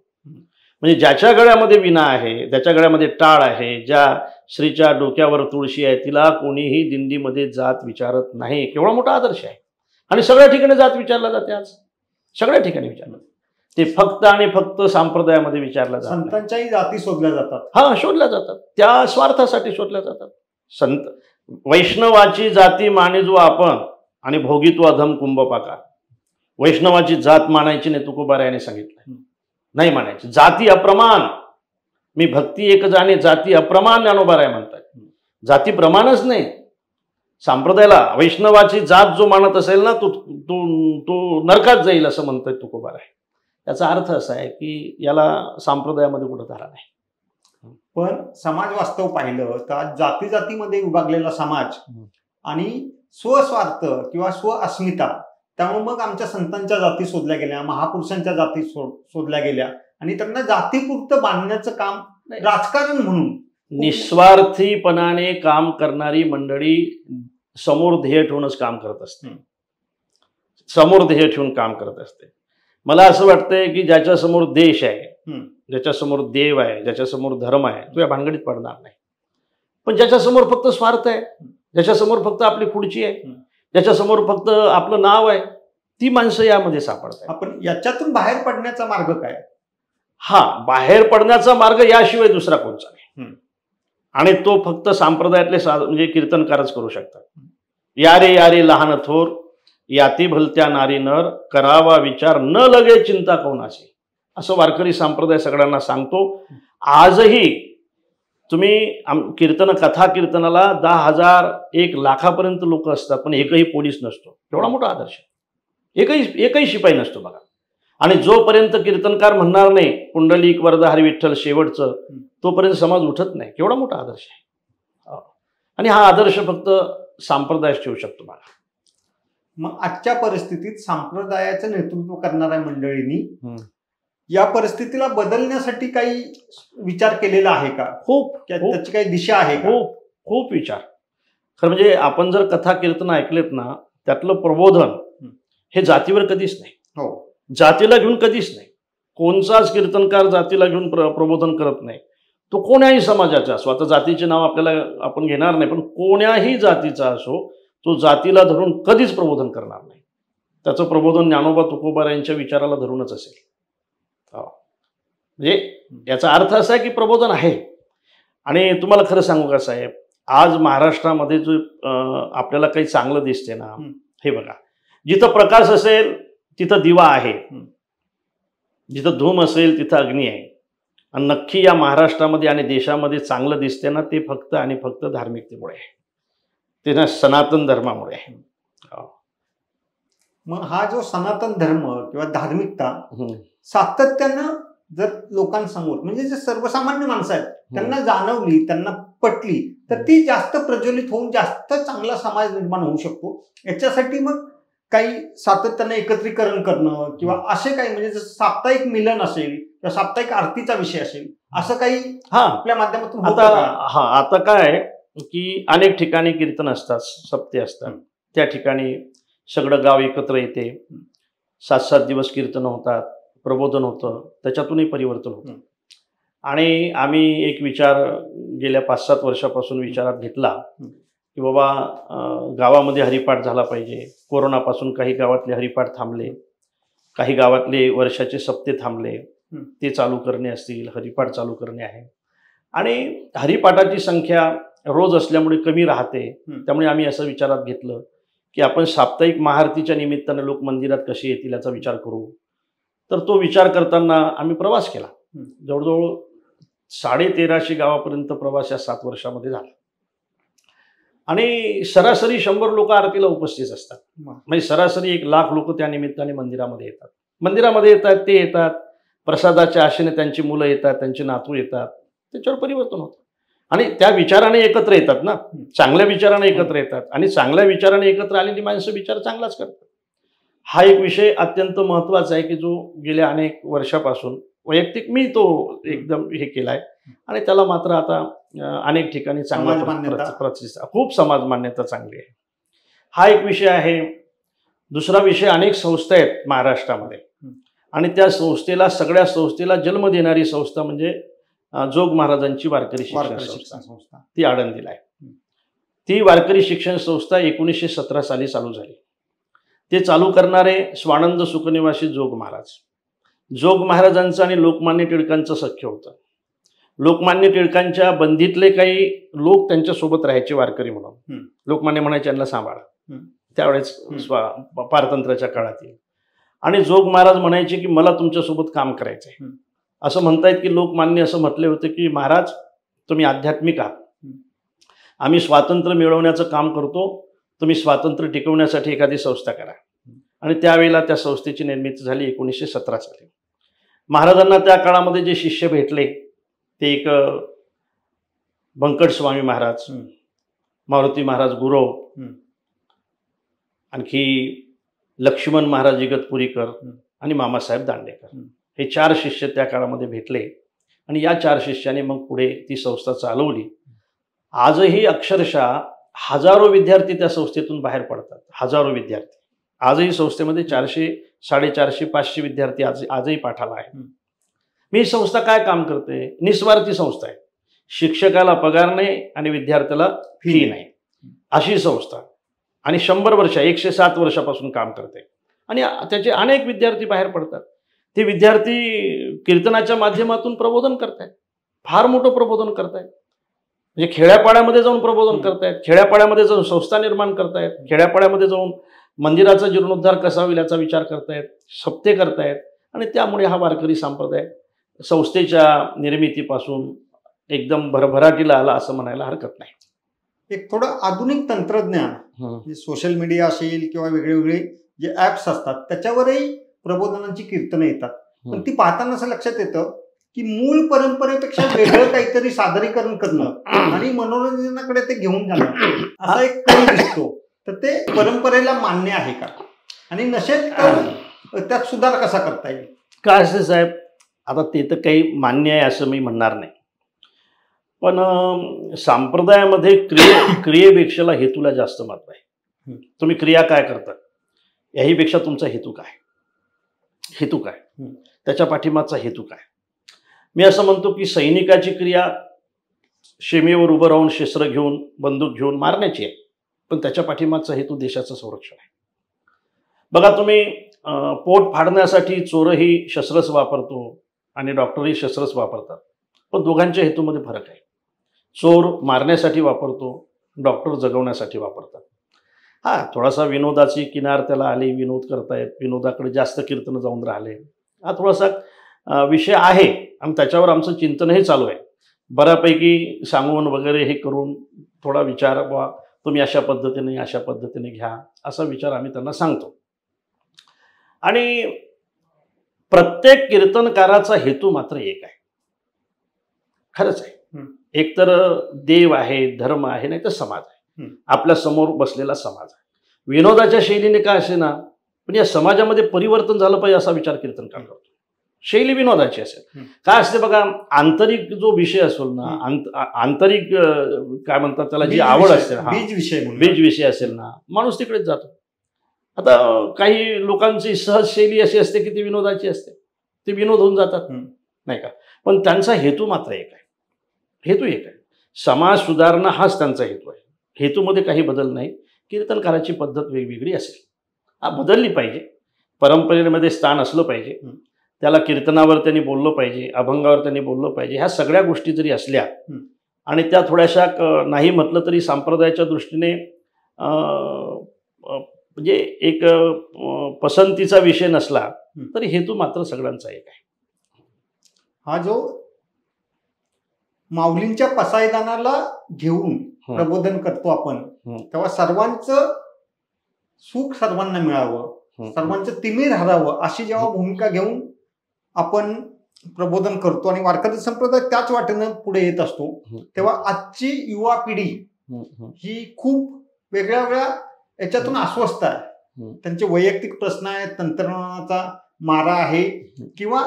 म्हणजे ज्याच्या गळ्यामध्ये विणा आहे, ज्याच्या गळ्यामध्ये टाळ आहे, ज्या स्त्रीच्या डोक्यावर तुळशी आहे, तिला कोणीही दिंडीमध्ये जात विचारत नाही. केवढा मोठा आदर्श आहे. आणि सगळ्या ठिकाणी जात विचारला जाते, आज सगळ्या ठिकाणी विचारलं. ते फक्त आणि फक्त संप्रदायामध्ये विचारला जातात. संतांच्याही जाती शोधल्या जातात. हा, शोधल्या जातात, त्या स्वार्थासाठी शोधल्या जातात. संत वैष्णवाची जाती मानिजो आपण आणि भोगितो अधम कुंभपाका. वैष्णवाची जात मानायची नाही, तुकोबारायाने सांगितलं, नाही मानायची. जाती अप्रमाण, मी भक्ती एक जाणे, जाती अप्रमाण ज्ञानोबाराय म्हणतात. जाती प्रमाणच नाही संप्रदायाला. वैष्णवाची जात जो मानत असेल ना तो तो तो नरकात जाईल असं म्हणतोय तुकोबाराय. याचा अर्थ असा आहे की याला संप्रदायामध्ये कुठं धारा नाही. पण समाज वास्तव पाहिलं तर जाती जातीमध्ये विभागलेला समाज आणि स्वस्वार्थ किंवा स्व अस्मिता, त्यामुळे मग आमच्या संतांच्या जाती शोधल्या गेल्या, महापुरुषांच्या जाती शोधल्या गेल्या, आणि त्यांना जातीपुरतं बांधण्याचं काम राजकारण म्हणून निस्वार्थीपणाने काम करणारी मंडळी समोर ध्येय ठेवूनच काम करत असते, समोर ध्येय ठेवून काम करत असते. मला असं वाटतंय की ज्याच्या समोर देश आहे, ज्याच्यासमोर देव आहे, ज्याच्यासमोर धर्म आहे, तो या भानगडीत पडणार नाही. पण ज्याच्यासमोर फक्त स्वार्थ आहे, ज्याच्यासमोर फक्त आपली खुर्ची आहे, ज्याच्यासमोर फक्त आपलं नाव आहे, ती माणसं यामध्ये सापडतात. आपण याच्यातून बाहेर पडण्याचा मार्ग काय? हा, बाहेर पडण्याचा मार्ग याशिवाय दुसरा कोणचा नाही. आणि तो फक्त संप्रदायातले म्हणजे कीर्तनकारच करू शकतात. यारे यारे लहान थोर, याती भलत्या नारी नर, करावा विचार न लगे चिंता कोणाची, असं वारकरी संप्रदाय सगळ्यांना सांगतो. आजही तुम्ही कथा कीर्तनाला 10,000 1,00,000पर्यंत लोक असतात, पण एकही पोलीस नसतो. एवढा मोठा आदर्श आहे. एकही शिपाई नसतो बघा. आणि जोपर्यंत कीर्तनकार म्हणणार नाही पुंडलिक वरदा हरी विठ्ठल शेवटचं, तोपर्यंत समाज उठत नाही. केवढा मोठा आदर्श आहे. आणि हा आदर्श फक्त संप्रदायाच ठेवू शकतो बघा. मग आजच्या परिस्थितीत संप्रदायाचं नेतृत्व करणाऱ्या मंडळींनी या परिस्थितीला बदलण्यासाठी काही विचार केलेला आहे का? त्याची काही दिशा आहे का? खूप विचार. खरं म्हणजे आपण जर कथा कीर्तन ऐकलेत ना, त्यातलं प्रबोधन हे जातीवर कधीच नाही, जातीला घेऊन कधीच नाही. कोणचाच कीर्तनकार जातीला घेऊन प्रबोधन करत नाही. तो कोण्याही समाजाचा असो, आता जातीचे नाव आपल्याला आपण घेणार नाही, पण कोण्याही जातीचा असो, तो जातीला धरून कधीच प्रबोधन करणार नाही. त्याचं प्रबोधन ज्ञानोबा तुकोबाराय यांच्या विचाराला धरूनच असेल. म्हणजे याचा अर्थ असा आहे की प्रबोधन आहे. आणि तुम्हाला खरं सांगू का साहेब, आज महाराष्ट्रामध्ये जो आपल्याला काही चांगलं दिसते ना, हे बघा, जिथं प्रकाश असेल तिथं दिवा आहे, जिथं धूम असेल तिथं अग्नी आहे. आणि नक्की या महाराष्ट्रामध्ये आणि देशामध्ये चांगलं दिसते ना, ते फक्त आणि फक्त धार्मिकतेमुळे आहे. ते ना सनातन धर्मामुळे आहे. मग हा जो सनातन धर्म किंवा धार्मिकता सातत्यानं जर लोकांसमोर म्हणजे जे सर्वसामान्य माणसं आहेत त्यांना जाणवली, त्यांना पटली, तर ती जास्त प्रज्वलित होऊन जास्त चांगला समाज निर्माण होऊ शकतो. याच्यासाठी मग काही सातत्यानं एकत्रीकरण करणं किंवा असे काही म्हणजे जसं साप्ताहिक मिलन असेल किंवा साप्ताहिक आरतीचा विषय असेल असं काही आपल्या माध्यमातून आता काय की अनेक ठिकाणी कीर्तन असतात, सप्ते असतात, त्या ठिकाणी सगळं गाव एकत्र येते, 7-7 दिवस कीर्तन होतात, प्रबोधन होतं, त्याच्यातूनही परिवर्तन होतं. आणि आम्ही एक विचार गेल्या 5-7 वर्षापासून विचारात घेतला की बाबा गावामध्ये हरिपाठ झाला पाहिजे. कोरोनापासून काही गावातले हरिपाठ थांबले, काही गावातले वर्षाचे सप्ते थांबले, ते चालू करणे असतील, हरिपाठ चालू करणे आहे. आणि हरिपाठाची संख्या रोज असल्यामुळे कमी राहते, त्यामुळे आम्ही असं विचारात घेतलं की आपण साप्ताहिक महाआरतीच्या निमित्तानं लोक मंदिरात कसे येतील याचा विचार करू. तर तो विचार करताना आम्ही प्रवास केला. जवळजवळ 1350 गावापर्यंत प्रवास या 7 वर्षामध्ये झाला. आणि सरासरी 100 लोक आरतीला उपस्थित असतात. म्हणजे सरासरी 1 लाख लोक त्या निमित्ताने मंदिरामध्ये येतात. मंदिरामध्ये येतात, ते येतात, प्रसादाच्या आशेने त्यांची मुलं येतात, त्यांचे नातू येतात, त्याच्यावर परिवर्तन होतं. आणि त्या विचाराने एकत्र येतात ना, चांगल्या विचाराने एकत्र येतात. आणि चांगल्या विचाराने एकत्र आलेली माणसं विचार चांगलाच करतात. हा एक विषय अत्यंत महत्त्वाचा आहे की जो गेल्या अनेक वर्षापासून वैयक्तिक मी तो एकदम हे केलाय. आणि त्याला मात्र आता अनेक ठिकाणी चांगला प्रतिष्ठा, खूप समाज मान्यता चांगली आहे. हा एक विषय आहे. दुसरा विषय, अनेक संस्था आहेत महाराष्ट्रामध्ये आणि त्या संस्थेला, सगळ्या संस्थेला जन्म देणारी संस्था म्हणजे जोग महाराजांची वारकरी शिक्षण संस्था, ती आळंदीला आहे. ती वारकरी शिक्षण संस्था 1917 साली चालू झाली. ते चालू करणारे स्वानंद सुखनिवासी जोग महाराज. जोग महाराजांचं आणि लोकमान्य टिळकांचं सख्य होतं. लोकमान्य टिळकांच्या बंदीतले काही लोक त्यांच्यासोबत राहायचे वारकरी म्हणून. लोकमान्य म्हणायचे यांना सांभाळा, त्यावेळेस पारतंत्र्याच्या काळातील. आणि जोग महाराज म्हणायचे की मला तुमच्यासोबत काम करायचं आहे. असं म्हणतायत की लोकमान्य असं म्हटले होते की महाराज तुम्ही आध्यात्मिक आहात, आम्ही स्वातंत्र्य मिळवण्याचं काम करतो, तुम्ही स्वातंत्र्य टिकवण्यासाठी एखादी संस्था करा. आणि त्यावेळेला त्या संस्थेची निर्मिती झाली 1917 साली. महाराजांना त्या काळामध्ये जे शिष्य भेटले ते एक बंकट स्वामी महाराज, मारुती महाराज गुरव, आणखी लक्ष्मण महाराज इगतपुरीकर आणि मामासाहेब दांडेकर, हे 4 शिष्य त्या काळामध्ये भेटले. आणि या 4 शिष्याने मग पुढे ती संस्था चालवली. आजही अक्षरशः हजारो विद्यार्थी त्या संस्थेतून बाहेर पडतात, हजारो विद्यार्थी. आजही संस्थेमध्ये 400, 450, 500 विद्यार्थी आजही पाठाला आहे. मी संस्था काय काम करते? निस्वार्थी संस्था आहे. शिक्षकाला पगार नाही आणि विद्यार्थ्याला फी नाही, अशी संस्था. आणि 100 वर्ष, 107 वर्षापासून काम करते. आणि त्याचे अनेक विद्यार्थी बाहेर पडतात. ते विद्यार्थी कीर्तनाच्या माध्यमातून प्रबोधन करतायत, फार मोठं प्रबोधन करतायत. म्हणजे खेड्यापाड्यामध्ये जाऊन प्रबोधन करतायत, खेड्यापाड्यामध्ये जाऊन संस्था निर्माण करतायत, खेड्यापाड्यामध्ये जाऊन मंदिराचा जीर्णोद्धार कसा होईल याचा विचार करतायत, सप्ते करतायत. आणि त्यामुळे हा वारकरी संप्रदाय संस्थेच्या निर्मितीपासून एकदम भरभराटीला आला असं म्हणायला हरकत नाही. एक थोडं आधुनिक तंत्रज्ञान, सोशल मीडिया असेल किंवा वेगळे जे ऍप्स असतात त्याच्यावरही प्रबोधनांची कीर्तनं येतात. पण ती पाहताना असं लक्षात येतं की मूळ परंपरेपेक्षा वेगळं काहीतरी सादरीकरण करणं आणि मनोरंजनाकडे ते घेऊन जाणं असा एक कल दिसतो. तर ते परंपरेला मान्य आहे का? आणि नसेल तर त्यात सुधार कसा करता येईल? काय असे साहेब, आता ते तर काही मान्य आहे असं मी म्हणणार नाही. पण संप्रदायामध्ये क्रियेपेक्षा हेतूला जास्त महत्व आहे. तुम्ही क्रिया काय करता याहीपेक्षा तुमचा हेतू काय, हेतू काय, त्याच्या पाठीमागचा हेतू काय. मी असं म्हणतो की सैनिकाची क्रिया सीमेवर उभं राहून शस्त्र घेऊन बंदूक घेऊन मारण्याची आहे, पण त्याच्या पाठीमागचा हेतू देशाचं संरक्षण आहे. बघा तुम्ही पोट फाडण्यासाठी चोरही शस्त्रच वापरतो आणि डॉक्टरही शस्त्रच वापरतात, पण दोघांच्या हेतूमध्ये फरक आहे. चोर मारण्यासाठी वापरतो, डॉक्टर जगवण्यासाठी वापरतात. हा थोडासा विनोदाची किनार त्याला आली, विनोद करतायत, विनोदाकडे जास्त कीर्तन जाऊन राहिले, हा थोडासा विषय आहे आणि त्याच्यावर आमचं चिंतनही चालू आहे. बऱ्यापैकी सांगून वगैरे हे करून थोडा विचार तुम्ही अशा पद्धतीने घ्या, असा विचार आम्ही त्यांना सांगतो. आणि प्रत्येक कीर्तनकाराचा हेतू मात्र एक आहे, खरंच आहे. एक तर देव आहे, धर्म आहे, नाही तर समाज आहे. आपल्या समोर बसलेला समाज आहे. विनोदाच्या शैलीने का असे ना, पण या समाजामध्ये परिवर्तन झालं पाहिजे असा विचार कीर्तनकार करतो. शैली विनोदाची असेल, काय असते बघा, आंतरिक जो विषय असेल ना, आंतरिक काय म्हणतात त्याला, जी आवड असेल, बीज विषय असेल ना, माणूस तिकडेच जातो. आता काही लोकांची सहज शैली अशी असते की ती विनोदाची असते, ते विनोद होऊन जातात, नाही का. पण त्यांचा हेतू मात्र एक आहे, हेतू एक आहे. समाज सुधारणा हाच त्यांचा हेतू आहे. हेतूमध्ये काही बदल नाही. कीर्तनकाराची पद्धत वेगवेगळी असेल, बदलली पाहिजे. परंपरेमध्ये स्थान असलं पाहिजे, त्याला कीर्तनावर त्यांनी बोललं पाहिजे, अभंगावर त्यांनी बोललं पाहिजे. ह्या सगळ्या गोष्टी जरी असल्या आणि त्या थोड्याशा नाही म्हटलं तरी संप्रदायाच्या दृष्टीने म्हणजे एक पसंतीचा विषय नसला तरी हेतू मात्र सगळ्यांचा एक आहे. हा जो माऊलींच्या पसायदानाला घेऊन प्रबोधन करतो आपण, तेव्हा सर्वांचं सुख सर्वांना मिळावं, सर्वांचं तिमिर हरावं, अशी जेव्हा भूमिका घेऊन आपण प्रबोधन करतो आणि वारकरी संप्रदाय त्याच वाटेनं पुढे येत असतो, तेव्हा आजची युवा पिढी ही खूप वेगळ्या वेगळ्या याच्यातून अस्वस्थ आहे. त्यांचे वैयक्तिक प्रश्न आहेत, तंत्रज्ञानाचा मारा आहे, किंवा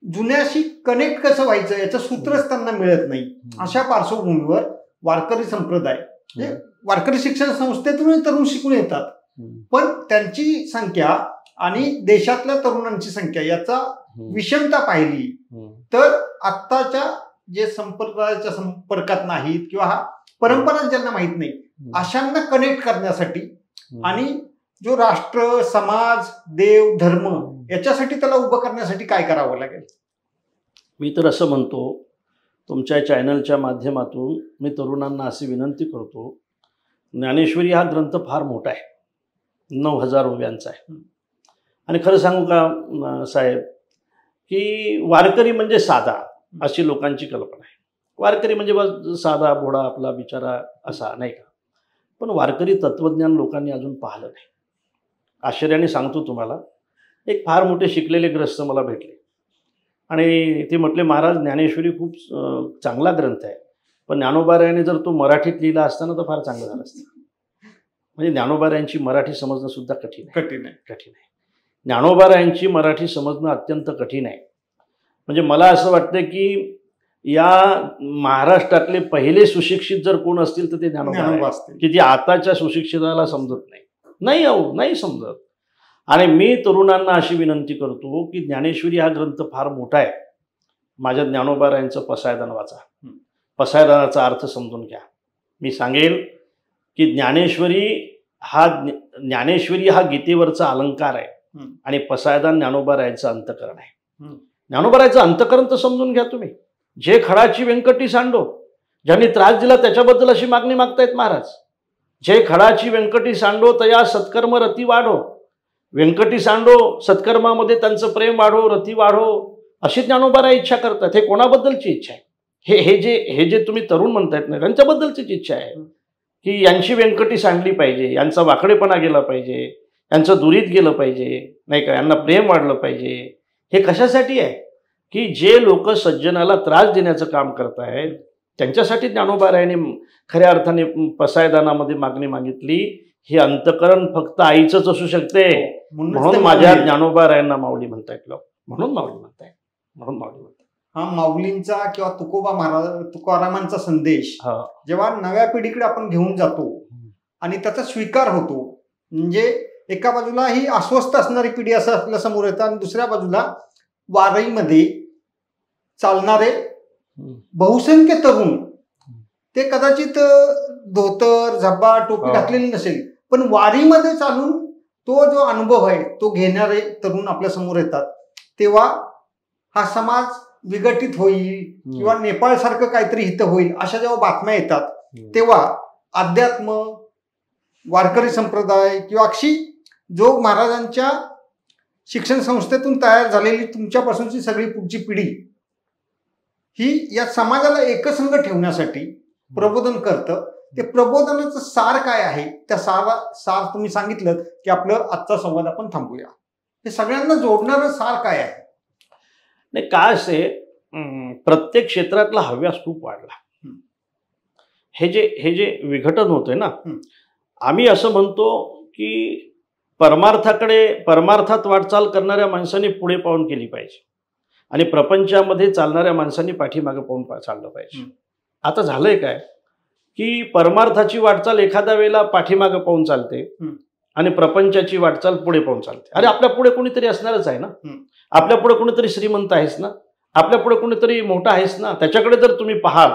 जुन्याशी कनेक्ट कसं व्हायचं याचं सूत्रच त्यांना मिळत नाही. अशा पार्श्वभूमीवर वारकरी संप्रदाय म्हणजे वारकरी शिक्षण संस्थेतून तरुण शिकून येतात, पण त्यांची संख्या आणि देशातल्या तरुणांची संख्या याचा विषमता पाहिली तर आत्ताच्या जे संप्रदायाच्या संपर्कात नाहीत किंवा हा परंपरा ज्यांना माहीत नाही अशांना कनेक्ट करण्यासाठी आणि जो राष्ट्र, समाज, देव, धर्म याच्यासाठी त्याला उभं करण्यासाठी काय करावं लागेल? मी तर असं म्हणतो, तुमच्या चॅनलच्या माध्यमातून मी तरुणांना अशी विनंती करतो, ज्ञानेश्वरी हा ग्रंथ फार मोठा आहे, 9000 ओव्यांचा आहे. आणि खरं सांगू का साहेब, की वारकरी म्हणजे साधा अशी लोकांची कल्पना आहे. वारकरी म्हणजे बस साधा भोळा आपला बिचारा असा, नाही का. पण वारकरी तत्त्वज्ञान लोकांनी अजून पाहिलं नाही. आश्चर्याने सांगतो तुम्हाला, एक फार मोठे शिकलेले ग्रस्त मला भेटले आणि ते म्हटले, महाराज ज्ञानेश्वरी खूप चांगला ग्रंथ आहे, पण ज्ञानोबारायांनी जर तो मराठीत लिहिला असता ना तर फार चांगलं झालं असतं. म्हणजे ज्ञानोबारायांची मराठी समजणं सुद्धा कठीण आहे. ज्ञानोबारायांची मराठी समजणं अत्यंत कठीण आहे. म्हणजे मला असं वाटतं की या महाराष्ट्रातले पहिले सुशिक्षित जर कोण असतील तर ते ज्ञानोबा असतील, की जे आताच्या सुशिक्षिताला समजत नाही समजत. आणि मी तरुणांना अशी विनंती करतो की ज्ञानेश्वरी हा ग्रंथ फार मोठा आहे, माझ्या ज्ञानोबारायांचं पसायदान वाचा, पसायदानाचा अर्थ समजून घ्या. मी सांगेल की ज्ञानेश्वरी हा गीतेवरचा अलंकार आहे आणि पसायदान ज्ञानोबारायांचं अंतकरण आहे. ज्ञानोबारायांचं अंतकरण तर समजून घ्या तुम्ही. जे खडाची व्यंकटी सांडो, ज्यांनी त्रास दिला त्याच्याबद्दल अशी मागणी मागतायत महाराज. जे खडाची व्यंकटी सांडो तया सत्कर्म रती वाढो, व्यंकटी सांडो सत्कर्मामध्ये त्यांचं प्रेम वाढो, रती वाढो, अशी ज्ञानोबाराय इच्छा करतात. हे कोणाबद्दलची इच्छा आहे? हे जे तुम्ही तरुण म्हणतायत ना, त्यांच्याबद्दलचीच इच्छा आहे की यांची व्यंकटी सांडली पाहिजे, यांचा वाकडेपणा गेला पाहिजे, यांचं दुरीत गेलं पाहिजे, नाही का, यांना प्रेम वाढलं पाहिजे. हे कशासाठी आहे? की जे लोक सज्जनाला त्रास देण्याचं काम करतायत त्यांच्यासाठी ज्ञानोबारायांनी खऱ्या अर्थाने पसायदानामध्ये मागणी मागितली. हे अंतकरण फक्त आईचंच असू शकते, म्हणून माझ्या ज्ञानोबारायांना माऊली म्हणतायत लोक, म्हणून माऊली म्हणतायत. हा माऊलींचा किंवा तुकारामांचा संदेश जेव्हा नव्या पिढीकडे आपण घेऊन जातो आणि त्याचा स्वीकार होतो, म्हणजे एका बाजूला ही अस्वस्थ असणारी पिढी असं आपल्या समोर येतं आणि दुसऱ्या बाजूला वारीमध्ये चालणारे बहुसंख्य तरुण, ते कदाचित धोतर, झब्बा, टोपी घातलेली नसेल, पण वारीमध्ये चालून तो जो अनुभव आहे तो घेणारे तरुण आपल्या समोर येतात. तेव्हा हा समाज विघटित होईल किंवा नेपाळ सारखं काहीतरी हित होईल अशा जेव्हा बातम्या येतात, तेव्हा अध्यात्म, वारकरी संप्रदाय किंवा अक्षी जो महाराजांच्या शिक्षण संस्थेतून तयार झालेली तुमच्यापासूनची सगळी पुढची पिढी ही या समाजाला एकसंघ ठेवण्यासाठी प्रबोधन करतं. ते प्रबोधनाचं सार काय आहे, त्या सार तुम्ही सांगितलं की आपलं आजचा संवाद आपण थांबूया. हे सगळ्यांना जोडणारं सार काय आहे? नाही, काय असे प्रत्येक क्षेत्रातला हव्यास खूप वाढला. हे जे विघटन होतंय ना, आम्ही असं म्हणतो की परमार्थात वाटचाल करणाऱ्या माणसांनी पुढे पाऊल केली पाहिजे आणि प्रपंचामध्ये चालणाऱ्या माणसांनी पाठीमागे पाऊल चाललं पाहिजे. आता झालंय काय की परमार्थाची वाटचाल एखाद्या वेळेला पाठीमागे पाऊल चालते आणि प्रपंचाची वाटचाल पुढे पाऊल चालते. अरे आपल्या पुढे कोणीतरी असणारच आहे ना, आपल्या पुढे कोणीतरी श्रीमंत आहेस ना, आपल्या पुढे कोणीतरी मोठा आहेस ना, त्याच्याकडे जर तुम्ही पाहाल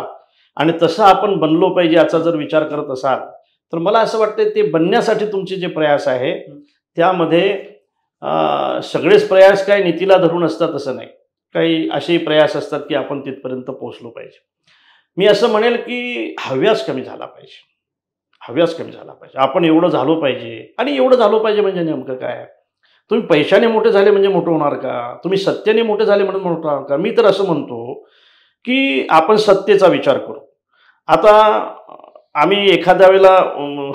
आणि तसं आपण बनलो पाहिजे याचा जर विचार करत असाल तर मला असं वाटतं ते बनण्यासाठी तुमचे जे प्रयास आहे त्यामध्ये सगळेच प्रयास काय नीतीला धरून असतात असं नाही, काही असे प्रयास असतात की आपण तिथपर्यंत पोहोचलो पाहिजे. मी असं म्हणेल की हव्यास कमी झाला पाहिजे, आपण एवढं झालो पाहिजे. आणि एवढं झालो पाहिजे म्हणजे नेमकं काय, तुम्ही पैशाने मोठे झाले म्हणजे मोठं होणार का, तुम्ही सत्याने मोठे झाले म्हणून मोठं होणार का? मी तर असं म्हणतो की आपण सत्तेचा विचार करू. आता आम्ही एखाद्या वेळेला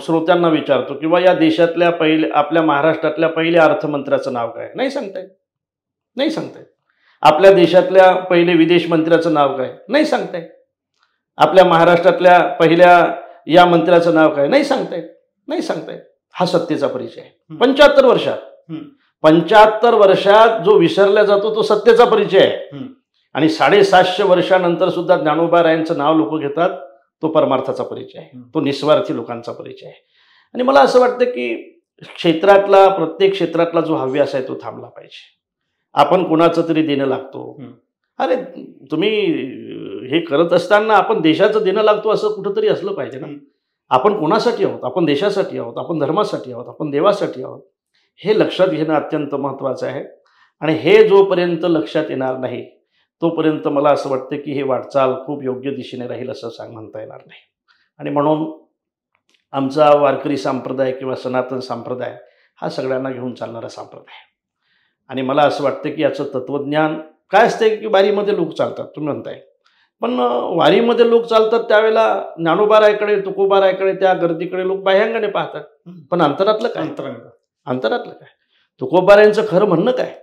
श्रोत्यांना विचारतो किंवा या देशातल्या आपल्या महाराष्ट्रातल्या पहिल्या अर्थमंत्र्याचं नाव काय, नाही सांगता येत. आपल्या देशातल्या पहिले विदेश मंत्र्याचं नाव काय, नाही सांगता येत. आपल्या महाराष्ट्रातल्या पहिल्या या मंत्र्याचं नाव काय, नाही सांगता येत. हा सत्तेचा परिचय आहे. 75 वर्षात जो विसरला जातो तो सत्तेचा परिचय आहे. आणि 750 वर्षानंतर सुद्धा ज्ञानोबा रायांचं नाव लोक घेतात, तो परमार्थाचा परिचय आहे, तो निस्वार्थी लोकांचा परिचय आहे. आणि मला असं वाटतं की प्रत्येक क्षेत्रातला जो हव्यास आहे तो थांबला पाहिजे. आपण कोणाचं तरी देणं लागतो, अरे तुम्ही हे करत असताना आपण देशाचं देणं लागतो असं कुठंतरी असलं पाहिजे ना. आपण कोणासाठी आहोत, आपण देशासाठी आहोत, आपण धर्मासाठी आहोत, आपण देवासाठी आहोत, हे लक्षात घेणं अत्यंत महत्त्वाचं आहे. आणि हे जोपर्यंत लक्षात येणार नाही तोपर्यंत मला असं वाटतं की हे वाटचाल खूप योग्य दिशेने राहील असं म्हणता येणार नाही. आणि म्हणून आमचा वारकरी संप्रदाय किंवा सनातन संप्रदाय हा सगळ्यांना घेऊन चालणारा संप्रदाय आहे. आणि मला असं वाटतं की याचं तत्त्वज्ञान काय असते की वारीमध्ये लोक चालतात तुम्ही म्हणताय, पण वारीमध्ये लोक चालतात त्यावेळेला ज्ञानोबारायकडे तुकोबारायकडे त्या गर्दीकडे लोक बाह्यांगाने पाहतात, पण अंतरातलं काय? तुकोबारायांचं खरं म्हणणं काय?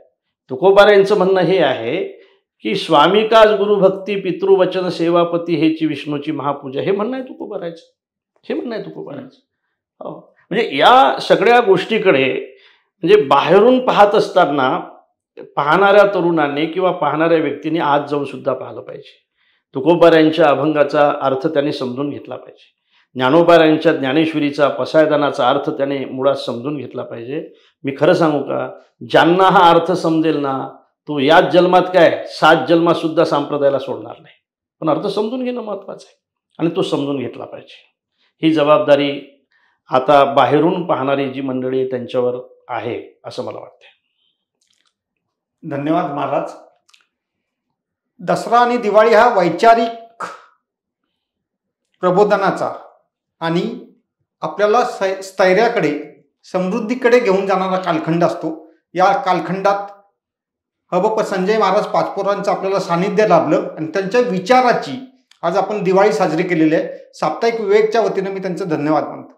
तुकोबारायांचं म्हणणं हे आहे की स्वामी काज गुरुभक्ती पितृवचन सेवापती हेची विष्णूची महापूजा, हे म्हणणं आहे तुकोबारायचं. म्हणजे या सगळ्या गोष्टीकडे म्हणजे बाहेरून पाहत असताना पाहणाऱ्या तरुणांनी किंवा पाहणाऱ्या व्यक्तीने आज जाऊन सुद्धा पाहिलं पाहिजे. तुकोबारायांच्या अभंगाचा अर्थ त्याने समजून घेतला पाहिजे. ज्ञानोबारायांच्या ज्ञानेश्वरीचा पसायदानाचा अर्थ त्याने मुळात समजून घेतला पाहिजे. मी खरं सांगू का, ज्यांना हा अर्थ समजेल ना तो याच जन्मात काय 7 जन्मात सुद्धा संप्रदायाला सोडणार नाही. पण अर्थ समजून घेणं महत्त्वाचं आहे आणि तो समजून घेतला पाहिजे. ही जबाबदारी आता बाहेरून पाहणारी जी मंडळी आहे त्यांच्यावर आहे असं मला वाटतं. धन्यवाद महाराज. दसरा आणि दिवाळी हा वैचारिक प्रबोधनाचा आणि आपल्याला स्थैर्याकडे समृद्धीकडे घेऊन जाणारा कालखंड असतो. या कालखंडात हबप संजय महाराज पाचपोरांचं आपल्याला सानिध्य लाभलं आणि त्यांच्या विचाराची आज आपण दिवाळी साजरी केलेली आहे. साप्ताहिक विवेकच्या वतीनं मी त्यांचं धन्यवाद मानतो.